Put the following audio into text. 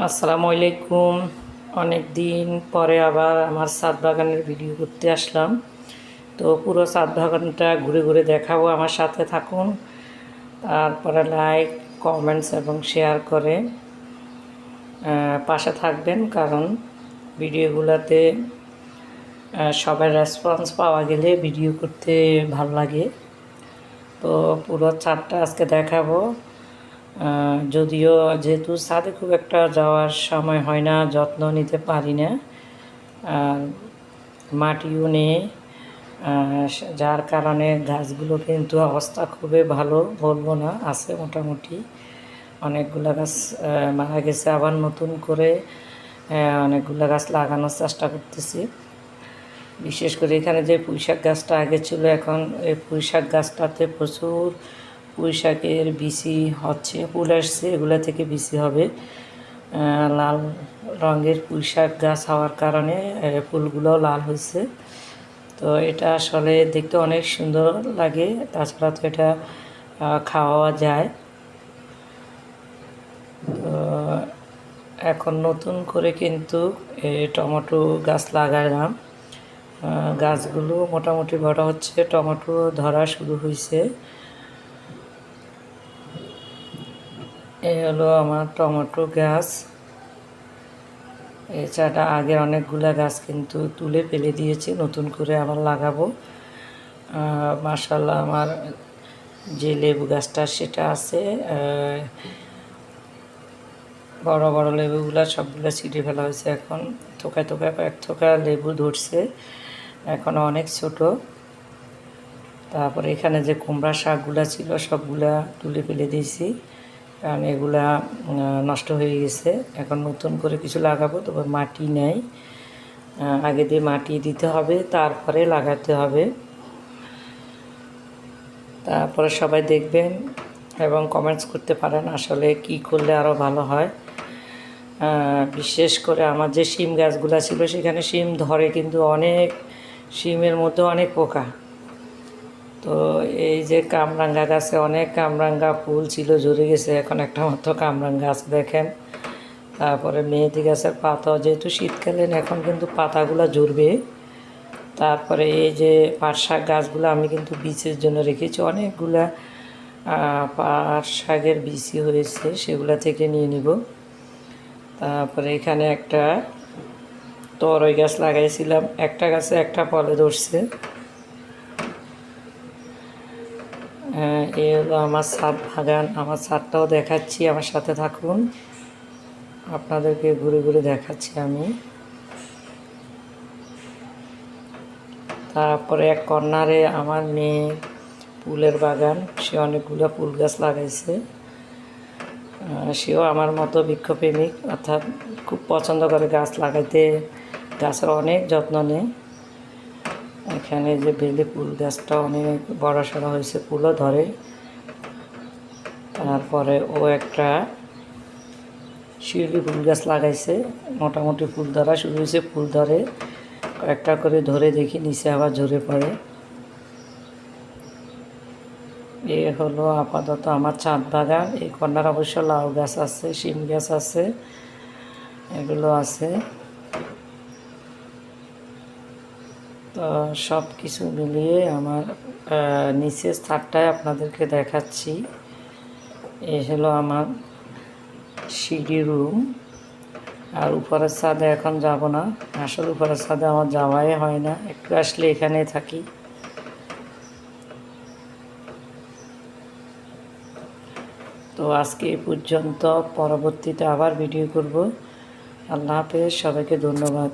আসসালামু আলাইকুম। অনেক দিন পরে আবার আমার ছাদ বাগানের ভিডিও করতে আসলাম। তো পুরো ছাদ বাগানটা ঘুরে ঘুরে দেখাবো, আমার সাথে থাকুন। তারপরে লাইক, কমেন্টস এবং শেয়ার করে পাশে থাকবেন, কারণ ভিডিওগুলোতে সবার রেসপন্স পাওয়া গেলে ভিডিও করতে ভালো লাগে। তো পুরো ছাদটা আজকে দেখাবো। যদিও যেহেতু ছাদে খুব একটা যাওয়ার সময় হয় না, যত্ন নিতে পারি না, আর মাটিও নেই, যার কারণে গাছগুলো কিন্তু অবস্থা খুবই ভালো বলবো না, আছে মোটামুটি। অনেকগুলো গাছ মারা গেছে, আবার নতুন করে অনেকগুলো গাছ লাগানোর চেষ্টা করতেছি। বিশেষ করে এখানে যে পুঁইশাক গাছটা আগে ছিল, এখন এই পুঁইশাক গাছটাতে প্রচুর পুঁইশাকের বিচি হচ্ছে, ফুল আসছে, এগুলো থেকে বিচি হবে। লাল রঙের পুঁইশাক গাছ হওয়ার কারণে ফুলগুলো লাল হয়েছে। তো এটা আসলে দেখতে অনেক সুন্দর লাগে, তাছাড়া তো এটা খাওয়া যায়। তো এখন নতুন করে কিন্তু টমেটো গাছ লাগালাম। গাছগুলো মোটামুটি বড় হচ্ছে, টমেটো ধরা শুরু হয়েছে। এই হলো আমার টমেটো গাছ। এছাড়া আগের অনেকগুলা গাছ কিন্তু তুলে ফেলে দিয়েছি, নতুন করে আবার লাগাবো। মাশাআল্লাহ, আমার যে লেবু গাছটা সেটা আছে, বড় বড় লেবুগুলা সবগুলো ছিঁড়ে ফেলা হয়েছে। এখন থোকায় থোকায় কয়েক থোকা লেবু ধরছে, এখন অনেক ছোট। তারপরে এখানে যে কুমড়া শাকগুলা ছিল সবগুলা তুলে ফেলে দিয়েছি, কারণ এগুলা নষ্ট হয়ে গেছে। এখন নতুন করে কিছু লাগাবো, তবে মাটি নেই, আগে দিয়ে মাটি দিতে হবে, তারপরে লাগাতে হবে। তারপরে সবাই দেখবেন এবং কমেন্টস করতে পারেন আসলে কি করলে আরও ভালো হয়। বিশেষ করে আমার যে শিম গাছগুলো ছিল সেখানে শিম ধরে, কিন্তু অনেক শিমের মধ্যে অনেক পোকা। তো এই যে কামরাঙ্গা গাছে অনেক কামরাঙ্গা ফুল ছিল, ঝরে গেছে, এখন একটা মাত্র কামরাঙ্গা গাছ দেখেন। তারপরে মেহেদি গাছের পাতা, যেহেতু শীতকালীন, এখন কিন্তু পাতাগুলো ঝরবে। তারপরে এই যে পাট শাক গাছগুলো আমি কিন্তু বীজের জন্য রেখেছি, অনেকগুলা পাট শাকের বীজই হয়েছে, সেগুলো থেকে নিয়ে নিব। তারপরে এখানে একটা তরই গাছ লাগাইছিলাম, একটা গাছে একটা ফলে ধরছে। এই হলো আমার ছাদ বাগান, আমার ছাদটাও দেখাচ্ছি, আমার সাথে থাকুন, আপনাদেরকে ঘুরে ঘুরে দেখাচ্ছি আমি। তারপরে এক কর্নারে আমার মেয়ে ফুলের বাগান, সে অনেকগুলো ফুল গাছ লাগাইছে। সেও আমার মতো বৃক্ষপ্রেমিক, অর্থাৎ খুব পছন্দ করে গাছ লাগাইতে, গাছের অনেক যত্ন নেয়। এখানে যে বেলি ফুল গাছটা অনেক বড় সড়ো হয়েছে, ফুলও ধরে। তারপরে ও একটা শিউলি ফুল গাছ লাগাইছে, মোটামুটি ফুল ধরা শুরু হয়েছে, ফুল ধরে, কয়েকটা করে ধরে দেখি, নিচে আবার ঝরে পড়ে। এ হলো আপাতত আমার ছাদ বাগান। এই কর্নার অবশ্য লাউ গাছ আছে, শিম গাছ আছে, এগুলো আছে। তো সব কিছু মিলিয়ে আমার নিচের ছাদটায় আপনাদেরকে দেখাচ্ছি। এই হলো আমার সিঁড়ি রুম। আর উপরের ছাদে এখন যাব না, আসলে উপরের ছাদে আমার যাওয়াই হয় না, একটু আসলে এখানেই থাকি। তো আজকে এই পর্যন্ত, পরবর্তীতে আবার ভিডিও করব। আল্লাহ হাফেজ, সবাইকে ধন্যবাদ।